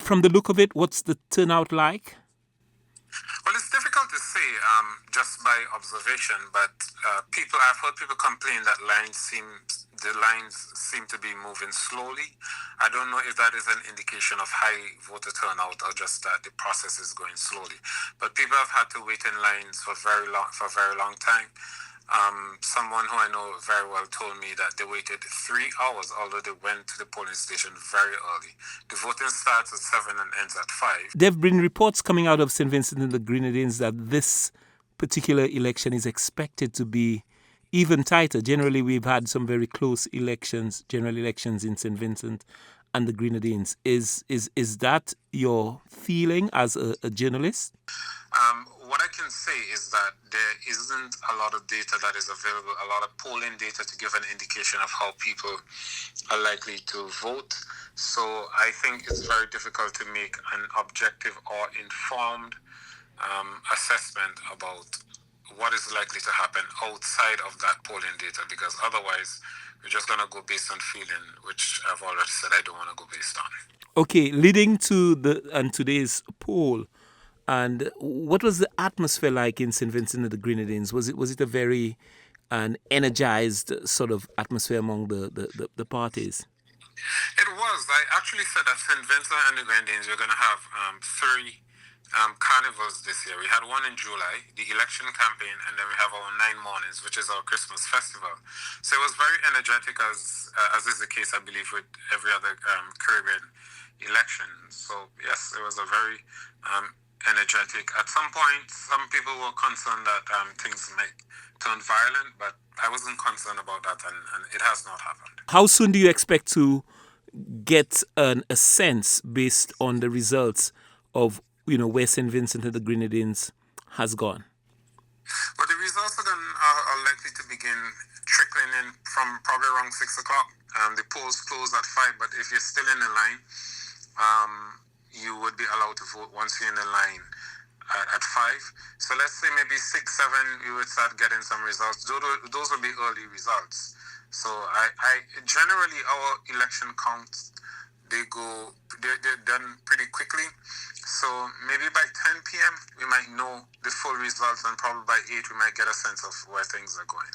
from the look of it, what's the turnout like? Well, it's difficult to say just by observation, but I've heard people complain that the lines seem to be moving slowly. I don't know if that is an indication of high voter turnout or just that the process is going slowly. But people have had to wait in lines for a very long time. Someone who I know very well told me that they waited 3 hours, although they went to the polling station very early. The voting starts at 7 and ends at 5. There have been reports coming out of St. Vincent and the Grenadines that this particular election is expected to be even tighter. Generally, we've had some very close general elections in St. Vincent and the Grenadines. Is that your feeling as a journalist? What I can say is that there isn't a lot of data that is available, a lot of polling data to give an indication of how people are likely to vote. So I think it's very difficult to make an objective or informed assessment about what is likely to happen outside of that polling data, because otherwise we're just going to go based on feeling, which I've already said I don't want to go based on. Okay, leading to today's poll, and what was the atmosphere like in St. Vincent and the Grenadines? Was it a very energized sort of atmosphere among the parties? It was. I actually said that St. Vincent and the Grenadines were going to have three carnivals this year. We had one in July, the election campaign, and then we have our 9 mornings, which is our Christmas festival. So it was very energetic, as is the case, I believe, with every other Caribbean election. So yes, it was a very energetic. At some point, some people were concerned that things might turn violent, but I wasn't concerned about that, and it has not happened. How soon do you expect to get a sense based on the results of where St. Vincent and the Grenadines has gone? Well, the results are likely to begin trickling in from probably around 6 o'clock. The polls close at 5, but if you're still in the line, you would be allowed to vote once you're in the line at 5. So let's say maybe 6, 7, you would start getting some results. Those will be early results. So I generally, our election counts, they're done pretty quickly. So maybe by 10 p.m. we might know the full results, and probably by 8 we might get a sense of where things are going.